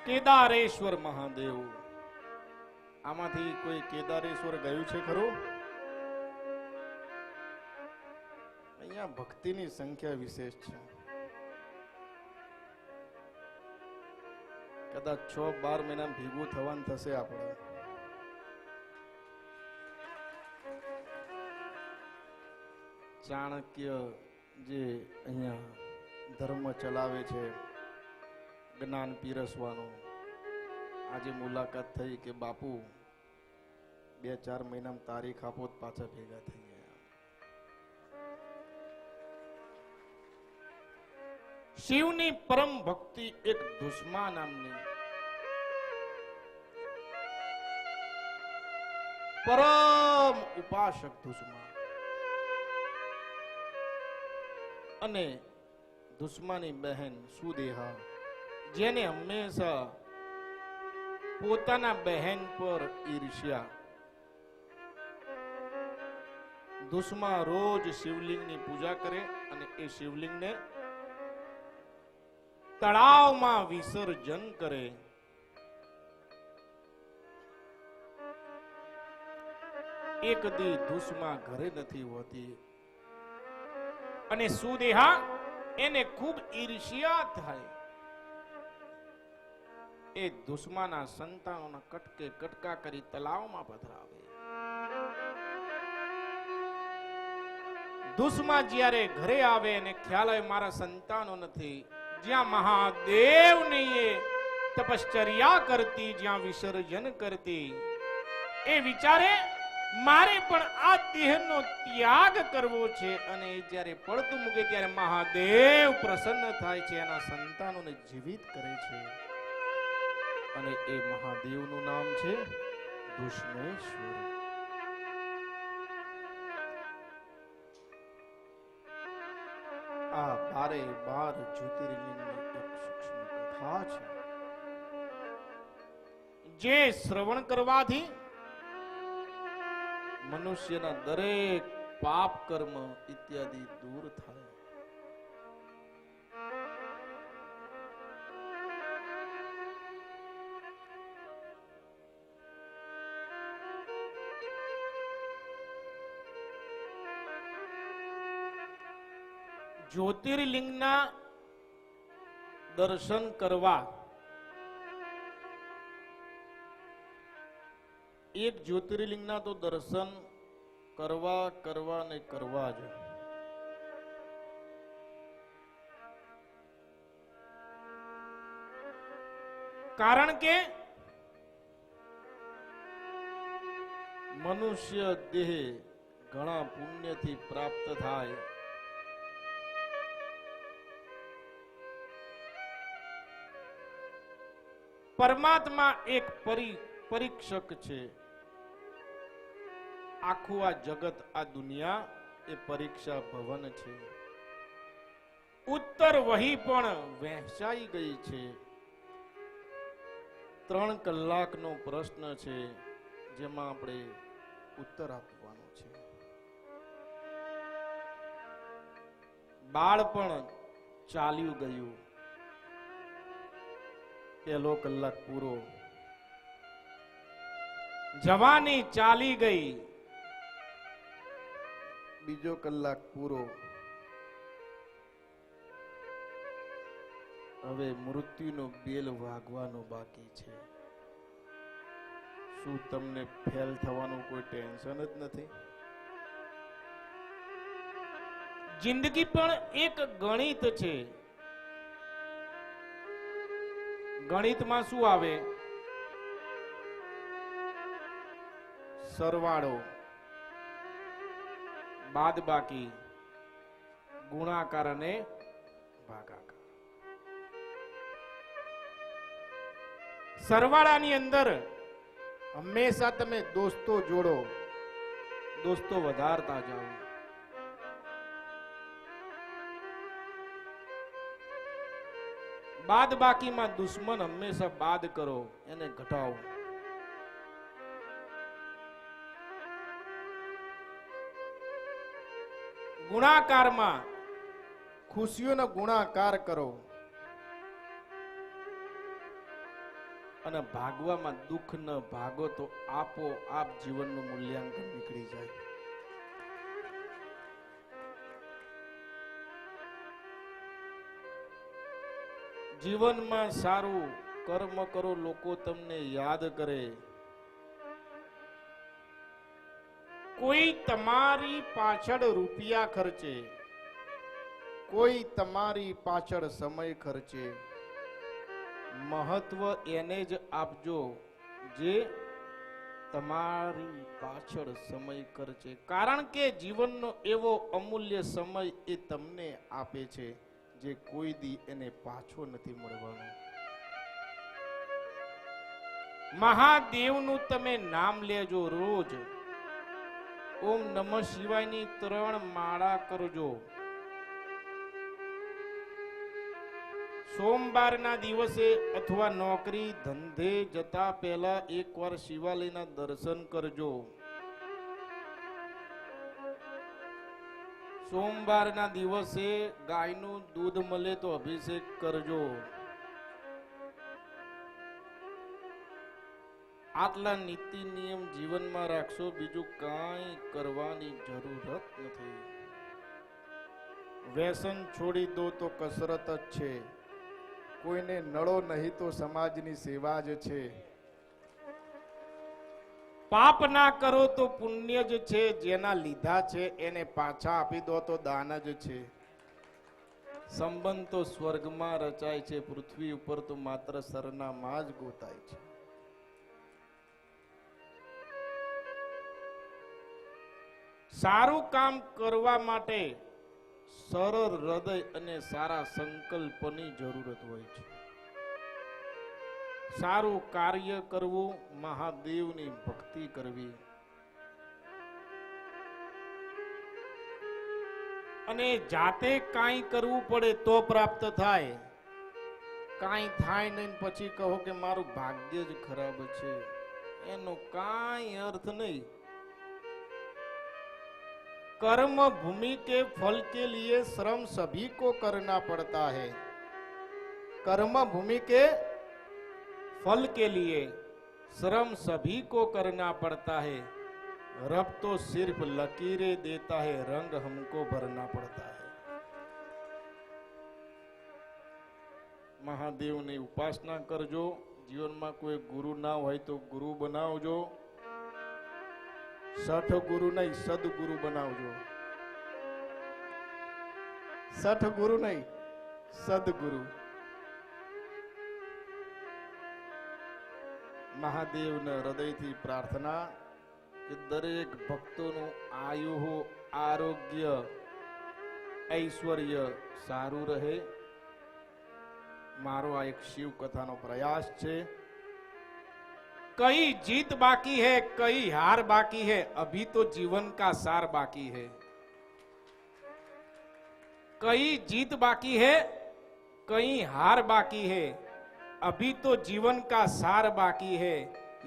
કેદારેશ્વર મહાદેવ. આમાંથી કોઈ કેદારેશ્વર ગયું છે ખરું? અહીંયા ભક્તિની સંખ્યા વિશેષ છે. કદાચ 6-12 મહિના ભેગું થવાનું થશે આપણે. ચાણક્ય જે અહીંયા ધર્મ ચલાવે છે, જ્ઞાન પીરસવાનું, આજે મુલાકાત થઈ કે બાપુ 2-4 મહિનામાં તારીખ આપો પાછા ભેગા થઈ ગયા. શિવની પરમ ભક્તિ એક દુશ્મા નામની પરમ ઉપાસક દુશ્મા, અને દુશ્માની બહેન સુદેહા, જેને હંમેશા પોતાના બહેન પર ઈર્ષ્યા. દુશ્મા રોજ શિવલિંગની પૂજા કરે અને એ શિવલિંગને તળાવમાં વિસર્જન કરે. એક દી દુશ્મા ઘરે નથી હોતી અને સુદેહા એને ખૂબ ઈર્ષ્યા થાય. એ દુશ્મના સંતાનોના કટકે કટકા કરી તળાવમાં પધરાવે. દુશ્મા જ્યારે ઘરે આવે અને ખ્યાલ આવે મારા સંતાનો નથી, જ્યાં મહાદેવની એ તપશ્ચર્યા કરતી, જ્યાં વિસર્જન કરતી, એ વિચારે મારે પણ આ દેહનો ત્યાગ કરવો છે. અને જ્યારે પડતું મૂકે ત્યારે મહાદેવ પ્રસન્ન થાય છે, એના સંતાનોને જીવિત કરે છે. અને એ મહાદેવનું નામ છે દુષ્મેશ્વર. આ 12 જ્યોતિર્લિંગની એક સૂક્ષ્મ કથા છે, જે શ્રવણ કરવાથી મનુષ્યના દરેક પાપ કર્મ ઇત્યાદિ દૂર થાય. જ્યોતિર્લિંગના દર્શન કરવા, એક જ્યોતિર્લિંગના તો દર્શન કરવા ને કરવા જ. કારણ કે મનુષ્ય દેહ ઘણા પુણ્યથી પ્રાપ્ત થાય. પરમાત્મા એક પરીક્ષક છે. આખું આ જગત, આ દુનિયા એ પરીક્ષા ભવન છે. ઉત્તર વહી પણ વહેંચાઈ ગઈ છે. 3 કલાકનો પ્રશ્ન છે, જેમાં આપણે ઉત્તર આપવાનો છે. બાળપણ ચાલ્યું ગયું, 1 કલાક પૂરો. જવાની ચાલી ગઈ, 2 કલાક પૂરો. હવે મૃત્યુનો બેલ વાગવાનો બાકી છે. શું તમને ફેલ થવાનું કોઈ ટેન્શન જ નથી? જિંદગી પણ એક ગણિત છે. ગણિતમાં શું આવે? સરવાળો, બાદબાકી, ગુણાકાર અને ભાગાકાર. સરવાળાની અંદર હંમેશા તમે દોસ્તો જોડો, દોસ્તો વધારતા જાઓ. બાદબાકીમાં દુશ્મન હંમેશા બાદ કરો, એને ઘટાવો. ગુણાકારમાં ખુશીઓનો ગુણાકાર કરો. અને ભાગવામાં દુઃખ ન ભાગો તો આપો આપ જીવનનું મૂલ્યાંકન નીકળી જાય. જીવનમાં સારું કર્મ કરો, લોકો તમને યાદ કરે. કોઈ તમારી પાછળ રૂપિયા ખર્ચે, કોઈ તમારી પાછળ સમય ખર્ચે, મહત્વ એને જ આપજો જે તમારી પાછળ સમય ખર્ચે. કારણ કે જીવનનો એવો અમૂલ્ય સમય એ તમને આપે છે જે કોઈ દી એને પાછો નથી મળવાનો. મહાદેવનું તમે નામ લેજો રોજ. ઓમ નમઃ શિવાયની 3 માળા કરજો. સોમવારના દિવસે અથવા નોકરી ધંધે જતા પહેલા એકવાર શિવાલયના દર્શન કરજો. સોમવારના દિવસે ગાયનું દૂધ મળે તો અભિષેક કરજો. આટલા નીતિ નિયમ જીવનમાં રાખશો, બીજું કાંઈ કરવાની જરૂરત નથી. વ્યસન છોડી દો તો કસરત જ છે. કોઈને નડો નહીં તો સમાજની સેવા જ છે. પાપ ના કરો તો પુણ્ય જ છે. જેના લીધા છે એને પાછા આપી દો તો દાન જ છે. સંબંધ તો સ્વર્ગમાં રચાય છે, પૃથ્વી ઉપર તો માત્ર સરનામાં જ ગોતાય છે. સારું કામ કરવા માટે સરળ હૃદય અને સારા સંકલ્પની જરૂરત હોય છે. સારું કાર્ય કરવું, મહાદેવની ભક્તિ કરવી, અને જાતે કાંઈ કરવું પડે તો પ્રાપ્ત થાય. કાંઈ થાય નહીં પછી કહો કે મારું ભાગ્ય જ ખરાબ છે, એનો કાંઈ અર્થ નહીં. कर्म भूमि के फल के लिए श्रम सभी को करना पड़ता है. कर्म भूमि के फल के लिए श्रम सभी को करना पड़ता है. रब तो सिर्फ लकीरें देता है, रंग हमको भरना पड़ता है. महादेव ने उपासना करजो. जीवन में कोई गुरु ना हो तो गुरु बनावजो. सठ गुरु नहीं सदगुरु बनावजो. सठ गुरु नहीं सदगुरु. महादेव ने हृदय थी प्रार्थना कि दरेक भक्तों आयु आरोग्य ऐश्वर्य सारू रहे. मारो आ एक शिव कथा नो प्रयास छे. कई जीत बाकी है, कई हार बाकी है, अभी तो जीवन का सार बाकी है. कई जीत बाकी है, कई हार बाकी है, अभी तो जीवन का सार बाकी है.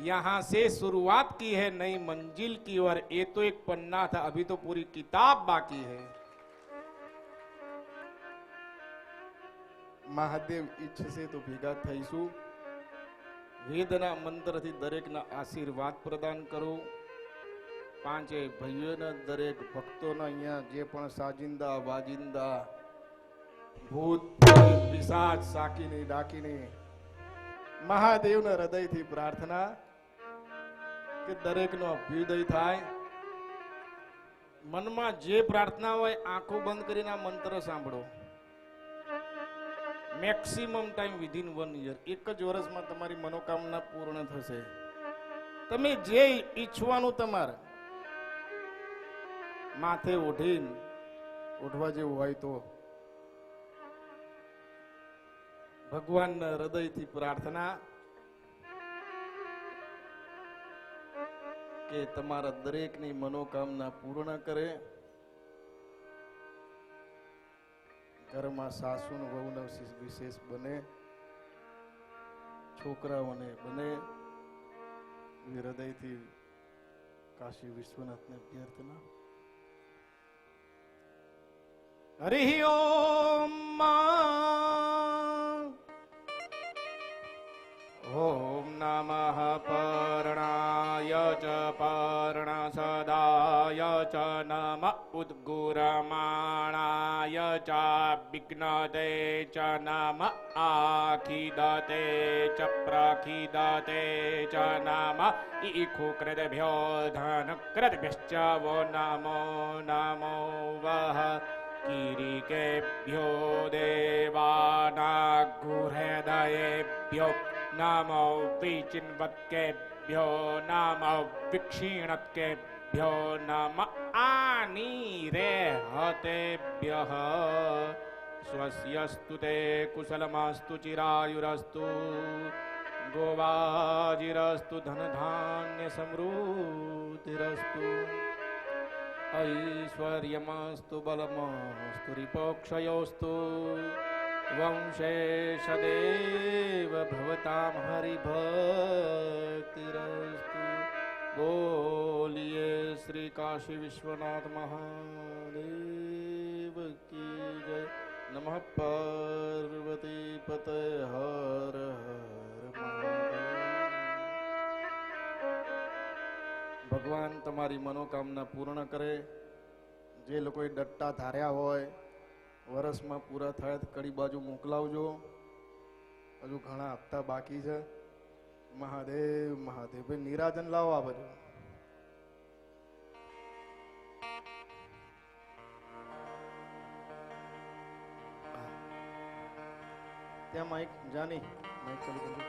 यहां से शुरुआत की है नई मंजिल की ओर. ये तो एक पन्ना था, अभी तो पूरी किताब बाकी है. महादेव ઈચ્છશે તો ભેગા થઈશું. વેદના મંત્રથી દરેકના આશીર્વાદ પ્રદાન કરો. પાંચે ભાઈઓના દરેક ભક્તોના અહીંયા જે પણ સાજિંદા વાજિંદા ભૂત પિશાચ સાકીને ડાકીને મહાદેવના હૃદયથી પ્રાર્થના કે દરેકનો અભ્યુદય થાય. મનમાં જે પ્રાર્થના હોય આંખો બંધ કરીને આ મંત્ર સાંભળો. મેક્સિમમ ટાઈમ વિધિન 1 યર, એક જ વર્ષમાં તમારી મનોકામના પૂર્ણ થશે. તમે જે ઈચ્છવાનું તમારે માથે ઓઢીને ઓઢવા જેવું હોય તો ભગવાનના હૃદયથી પ્રાર્થના કે તમારા દરેકની મનોકામના પૂર્ણ કરે. ઘરમાં સાસુ ને વહુને વિશેષ બને, છોકરાઓને બને. હૃદયથી કાશી વિશ્વનાથને અભ્યર્થના. હરિ ઓમ. ઓમ ચ પર્ણસદાય ચ નમ ઉદ્ગુરમાણાય ચ વિઘ્નતે ચ નમ આખિદતે ચ પ્રખિદતે ચ નમ ઈખુકૃતભ્યો ધનકૃતભ્યશ્ચ વો નમો નમો વઃ કિરીકેભ્યો દેવાનાગુહૃદયેભ્યો નમો વિચિન્વત્કેભ્યો નમો વિક્ષીણત્કેભ્યો નમ આનીરેહતેભ્યઃ સ્વસ્યસ્તુ તે કુશલમસ્તુ ચિરાયુરસ્તુ ગોવાજીરસ્તુ ધનધાન્ય સમૃદ્ધિરસ્તુ ऐश्वर्यमस्तु बलमस्तु रिपोक्षयोस्तु वंशे सदैव भवतां हरिभक्तिरस्तु। बोलिए श्री काशी विश्वनाथ महादेव की जय। नमः पार्वती पते हर हर महादेव। ભગવાન તમારી મનોકામના પૂર્ણ કરે। જે લોકોએ ડટ્ટા ધાર્યા હોય વર્ષમાં પૂરા થાય તો કડી બાજુ મોકલાવજો। હજુ ઘણા હપ્તા બાકી છે। મહાદેવ મહાદેવ ભાઈ નિરાજન લાવો આ બધું। ત્યાં માઇક જાની માઇક ચાલુ કરજો।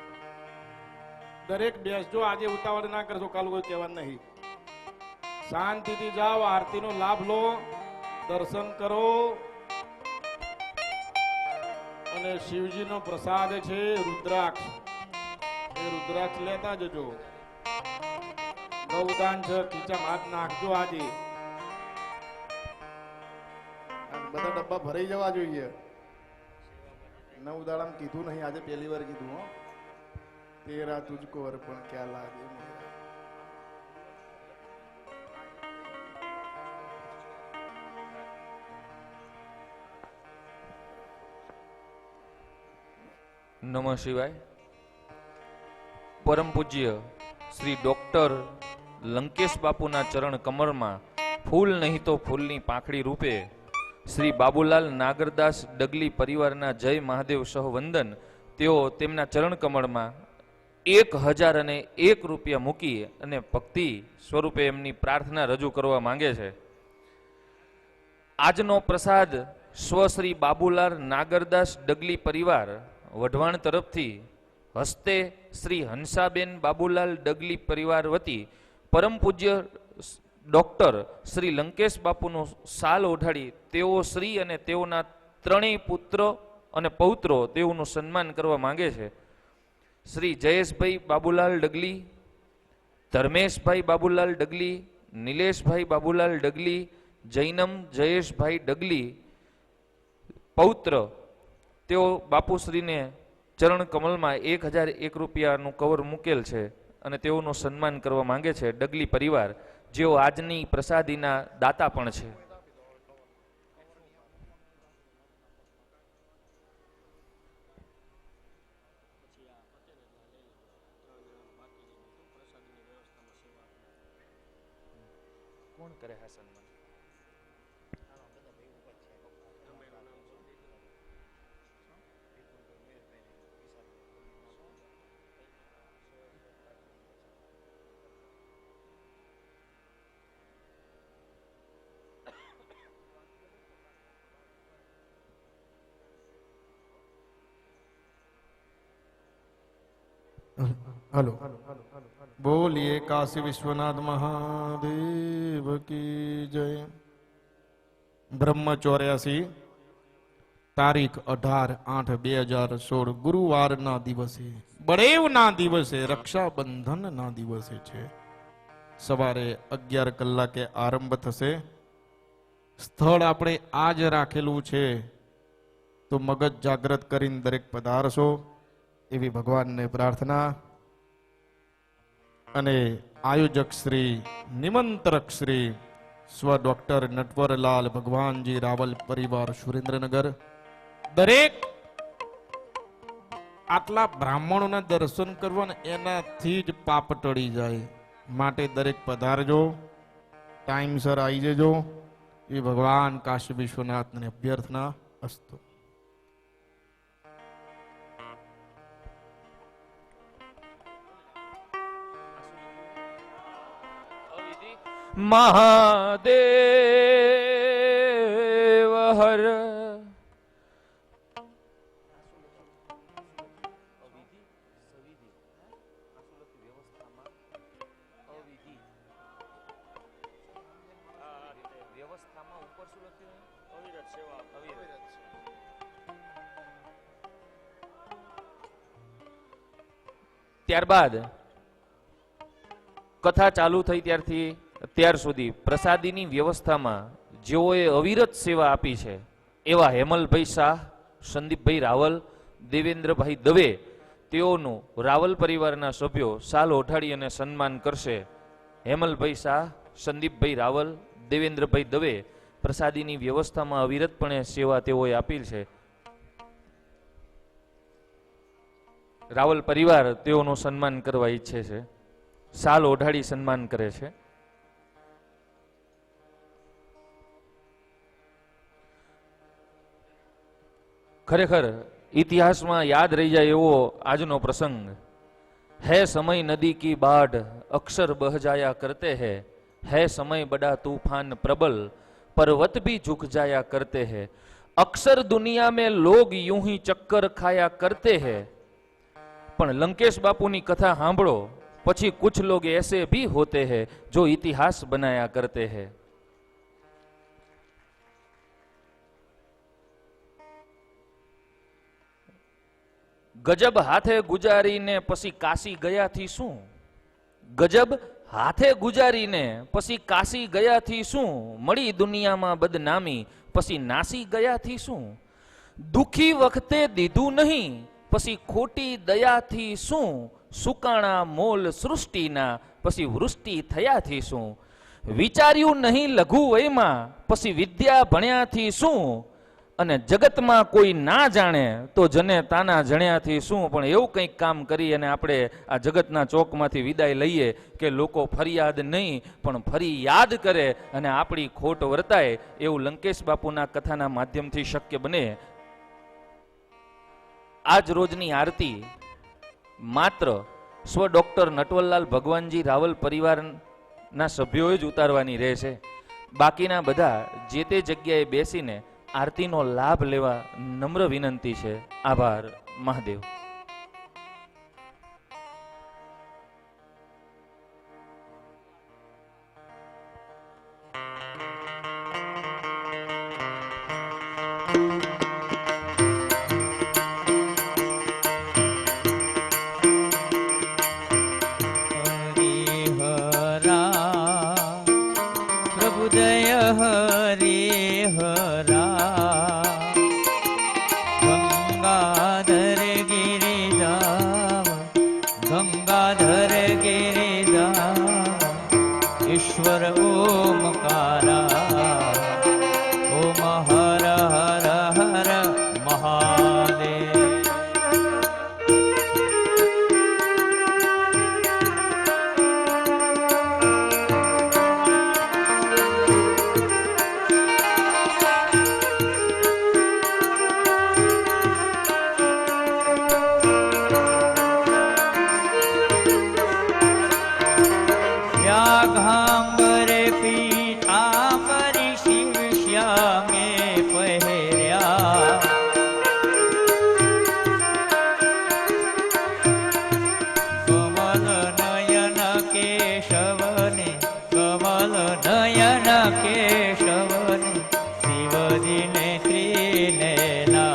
દરેક બેસજો, આજે ઉતાવળ ના કરશો, કાલ કોઈ કહેવાનું નહીં। શાંતિથી જાઓ, આરતીનો લાભ લો, દર્શન કરો અને શિવજીનો પ્રસાદ છે રુદ્રાક્ષ, એ રુદ્રાક્ષ લેતા જજો। ગૌદાન છે, ખીચામાં હાથ નાખજો। આજે બધા ડબ્બા ભરાઈ જવા જોઈએ। 9 દાડામાં કીધું નહીં, આજે પહેલી વાર કીધું। હો, તેરા તુજકો અર્પણ ક્યાં લાગે મેરા। નમઃ શિવાય। પરમ પૂજ્ય શ્રી ડોક્ટર લંકેશ બાપુના ચરણ કમળમાં ફૂલ નહીં તો ફૂલની પાંખડી રૂપે શ્રી બાબુલાલ નાગરદાસ ડગલી પરિવારના જય મહાદેવ સહ વંદન। તેઓ તેમના ચરણ કમળમાં 1001 રૂપિયા મૂકી અને ભક્તિ સ્વરૂપે એમની પ્રાર્થના રજૂ કરવા માંગે છે। આજનો પ્રસાદ સ્વશ્રી બાબુલાલ નાગરદાસ ડગલી પરિવાર વઢવાણ તરફથી હસ્તે શ્રી હંસાબેન બાબુલાલ ડગલી પરિવાર વતી પરમ પૂજ્ય ડોક્ટર શ્રી લંકેશ બાપુનો શાલ ઓઢાડી તેઓ શ્રી અને તેઓના ત્રણેય પુત્ર અને પૌત્રો તેઓનું સન્માન કરવા માંગે છે। શ્રી જયેશભાઈ બાબુલાલ ડગલી, ધર્મેશભાઈ બાબુલાલ ડગલી, નિલેશભાઈ બાબુલાલ ડગલી, જૈનમ જયેશભાઈ ડગલી પૌત્ર, તેઓ બાપુશ્રીને ચરણ કમલમાં 1001 રૂપિયાનું કવર મૂકેલ છે અને તેઓનું સન્માન કરવા માંગે છે ડગલી પરિવાર, જેઓ આજની પ્રસાદીના દાતા પણ છે। કોણ કરે છે સન્માન? हेलो, बोलिए काशी विश्वनाथ महादेव की जय। ब्रह्म 84 तारीख 18/8/2016 गुरुवार ना दिवसे बड़ेव ना दिवसे रक्षाबंधन ना दिवसे छे। सवारे 11 कलाके आरंभ थशे। स्थळ आपणे आज राखेलुं छे तो मगज जागृत करीने दरेक पधारशो एवी भगवान ने प्रार्थना। अने आयोजक श्री निमंत्रक श्री स्व डॉक्टर नटवरलाल भगवान जी रावल परिवार सुरेन्द्रनगर। દરેક આટલા બ્રાહ્મણોના દર્શન કરવા ને એનાથી જ પાપ ટળી જાય। માટે દરેક પધારજો, ટાઈમસર આવી જજો. એ ભગવાન કાશી વિશ્વનાથને અભ્યર્થના અસ્તુ. મહાદેવ હર. ત્યારબાદ કથા ચાલુ થઈ ત્યારથી અત્યાર સુધી પ્રસાદીની વ્યવસ્થામાં જેઓએ અવિરત સેવા આપી છે એવા હેમલભાઈ શાહ, સંદીપભાઈ રાવલ, દેવેન્દ્રભાઈ દવે, તેઓનું રાવલ પરિવારના સભ્યો શાલ ઓઢાડી અને સન્માન કરશે. હેમલભાઈ શાહ, સંદીપભાઈ રાવલ, દેવેન્દ્રભાઈ દવે પ્રસાદીની વ્યવસ્થામાં અવિરતપણે સેવા તેઓએ આપી છે. રાવલ પરિવાર તેઓનું સન્માન કરવા ઈચ્છે છે. શાલ ઓઢાડી સન્માન કરે છે. ખરેખર ઇતિહાસમાં યાદ રહી જાય એવો આજનો પ્રસંગ. હે સમય નદી કી બાઢ અક્ષર બહ જાયા કરતે હૈ સમય બડા तूफान प्रबल पर्वत भी झुक जाया करते हैं अक्सर दुनिया में लोग यूं ही चक्कर खाया करते हैं. પણ લંકેશ બાપુની કથા સાંભળો પછી કુછ લોગ ऐसे भी होते हैं जो इतिहास बनाया करते हैं. ગજબ હાથે ગુજારીને પછી કાશી ગયાથી શું? ગજબ હાથે ગુજારીને પછી કાશી ગયાથી શું? મળી દુનિયામાં બદનામી પછી નાસી ગયાથી શું? દુખી વખતે દીધું નહીં પછી ખોટી દયાથી શું? સુકાણા મોલ સૃષ્ટિના પછી વૃષ્ટિ થયાથી શું? વિચાર્યું નહીં લઘુ વયમાં પછી વિદ્યા ભણ્યાથી શું? અને જગતમાં કોઈ ના જાણે તો જને તાના જણ્યાથી શું? પણ એવું કંઈક કામ કરી અને આપણે આ જગતના ચોકમાંથી વિદાય લઈએ કે લોકો ફરિયાદ નહીં પણ ફરી યાદ કરે અને આપણી ખોટ વર્તાય, એવું લંકેશ બાપુના કથાના માધ્યમથી શક્ય બને. આજ રોજની આરતી માત્ર સ્વ ડોક્ટર નટવરલાલ ભગવાનજી રાવલ પરિવારના સભ્યોએ જ ઉતારવાની રહેશે. બાકીના બધા જે તે જગ્યાએ બેસીને આરતીનો લાભ લેવા નમ્ર વિનંતી છે. આભાર. મહાદેવ. ईश्वर ओमकारा ओम हर हर हर महादेव. व्याघांबरे पीतांबरी शिव श्यामे पहिर्या कमल नयन केशवने कमल नयन केशवने शिवजीने त्रिनेला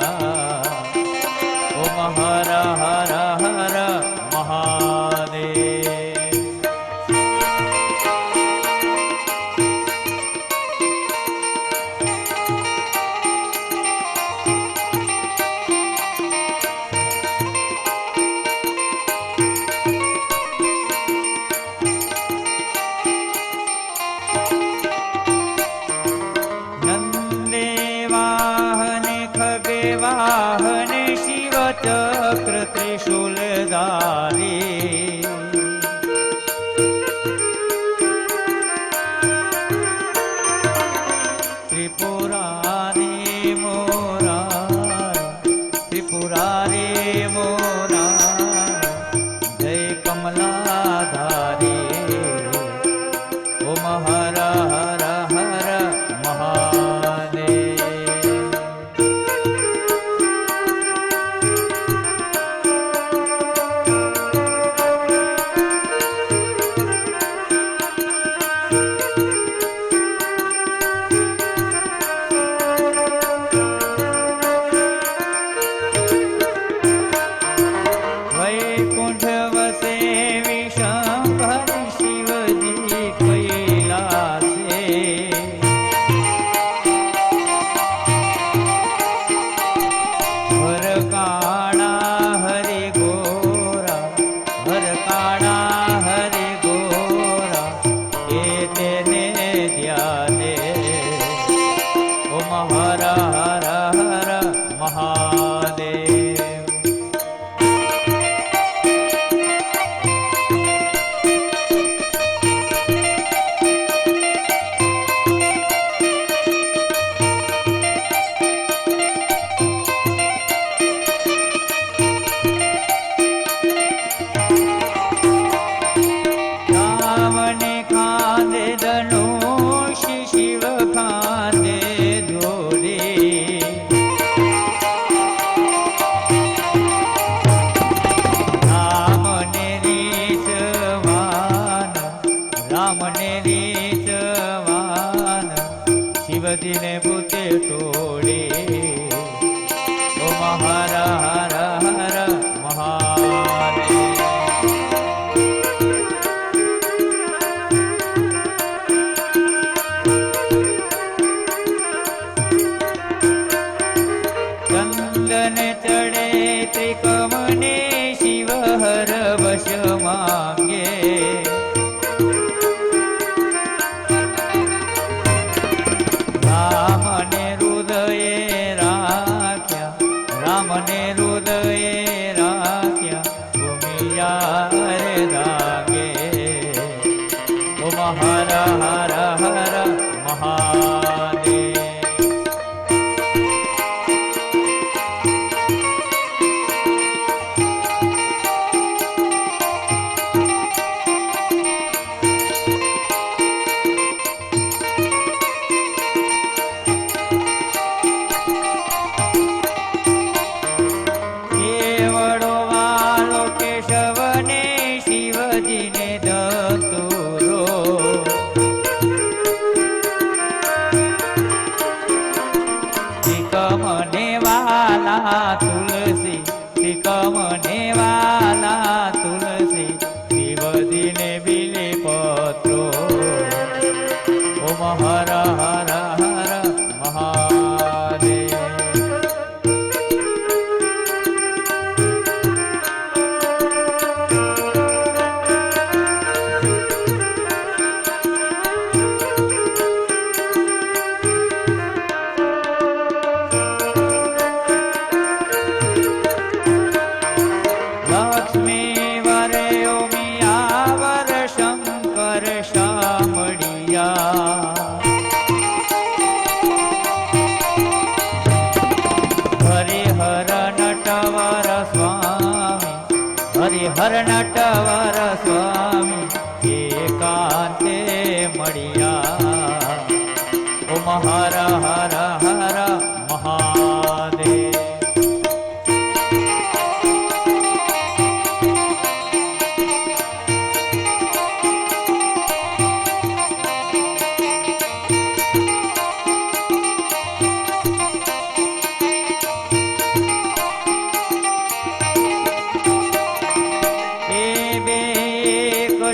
ओम हर हर हर महादेव. वाहने शिव चक्र त्रिशूलधारी મોરા જય કમલાધારી ઓમ હર હર હર મહાદેવ. વૈકુંઠ વસે વિશંભર શિવજી કૈલાસે હર કાળા હરિ ગોરા હર કાળા હરિ ગોરા એ તેને ધ્યાને ઓમ હર હર હર મહાદેવ. રામને ખાંદે ધનુષ શિવ ખાંદે દોરી રામને રીતવાન શિવજીને ભૂતે ટોળી ઓમ હર હર હર મહાદેવ. ચંદન ચડે ત્રિકમને શિવ હર વશ માંગે રામને હૃદયે રાખ્યા રામને હૃદયે રાખ્યા ભૂમિયા રે દાગે ઓમ હર હર હર મહાદેવ. કેવડો વાલો કેશવને શિવજીને ધતુરો મને વાલા તુલસી મને વાલા તુલસી શિવજીને બિલે પત્રો ઓમ હર હર હર મહાદેવ. લક્ષ્મી વરે ઓમિયા વર શંકર શામળિયા હરિહર નટવર સ્વામી એકાંતે મળ્યા ઓમ હર હર હર મહાદેવ.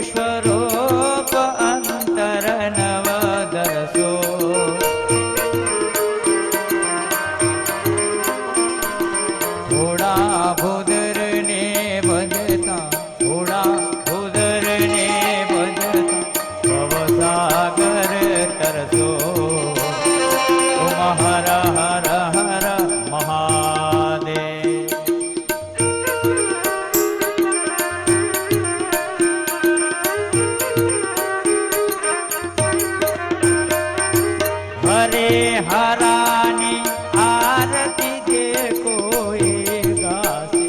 સ્વરૂપ અંતર નવ દરસો થોડા ભૂદર ને ભજતા થોડા ભૂદર ને ભજતા ભવસાગર તરસો ઓમ હર હર હર મહાદેવ. હરે હરાની આરતી જે કોઈ ગાશે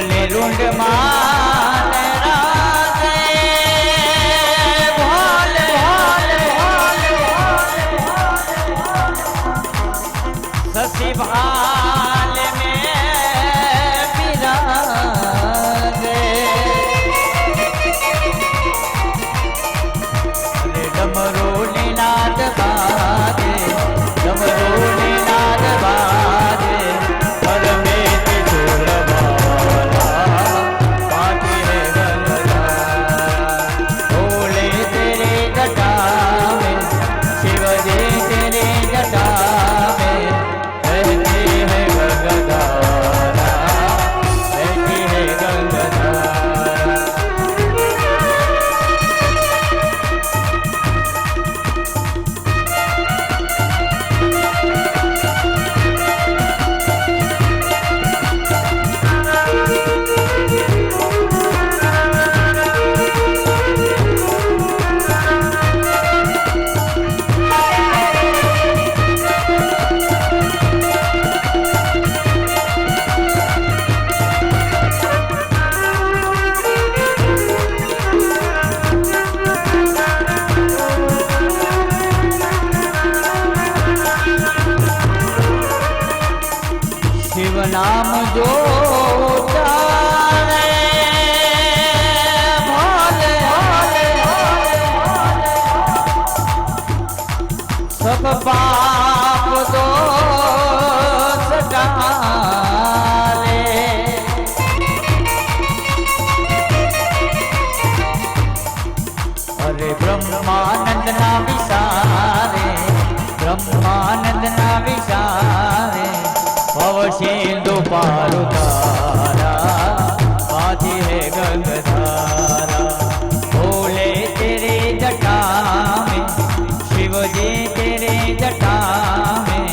બોલે રૂંડ માલ રાધે ભોલે સસી ભાલ में विराजे अरे डमरू निनाद बाजे डमरू निनाद बाजे पर में त्रिशूल वाला पाटी है गंगाधारा भोले तेरे जटा में शिव जी तेरे जटा में बहती है गंगाधारा बहती है गंगाधारा शिव नाम जो उच्चारे भोले सब पाप दोष टारे अरे ब्रह्मानंद ना विसारे ब्रह्मानंद ना विसारे भव सिंधु पार उतारा पाती है गंगाधारा भोले तेरे जटा में शिव जी तेरे जटा में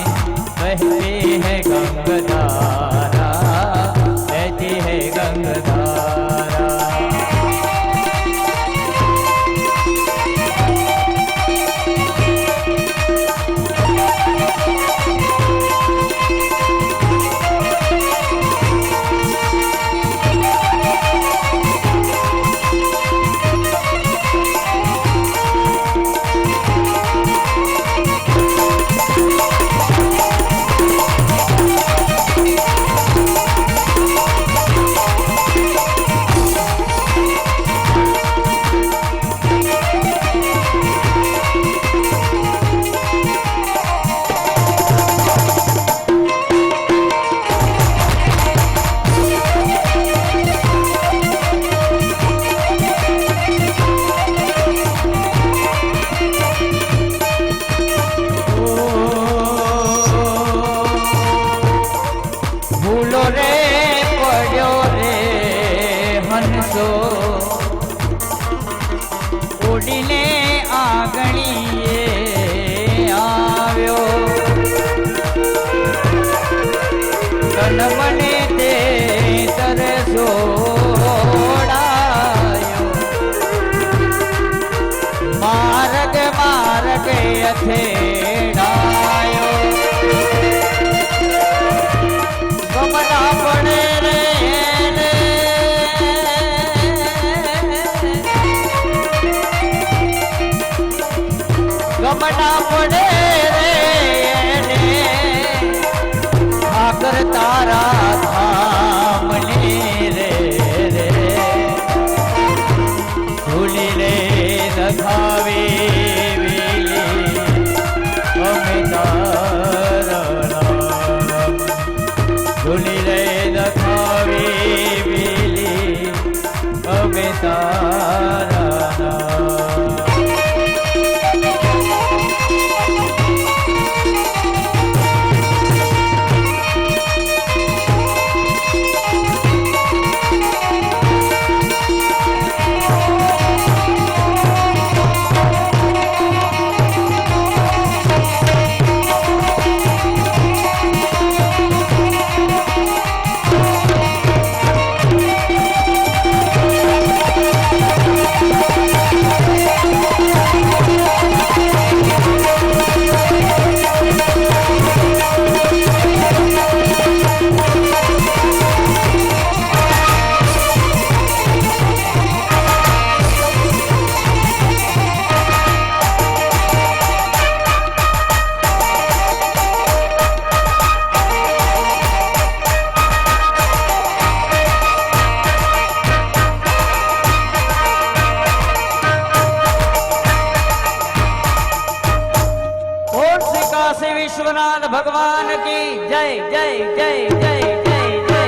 बहती है गंगाधारा बहती है गंगाधारा ભૂલો રે પડ્યો રે હંસો ઉડીને આંગણીએ આવ્યો તન મને તે તરસોડાયો માર્ગ માર્ગ અથેડાયો ગમના પડે રે ગમના પડે રે ઠાકર તારા ધામની રે રે ભૂલી રે દખાવી વેલી અમે તારા ભૂલી રે દખાવી વેલી અમે તારા શંભુનાથ ભગવાન કી જય જય જય જય જય જય જય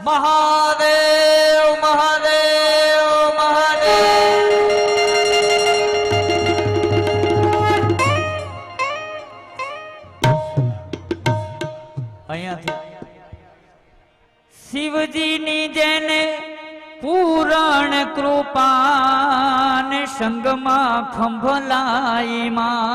મહાદેવ મહાદેવ મહાદેવ. અહીંયાથી શિવજીની જેને પૂરણ કૃપાને સંગમાં ખંભલાઈમાં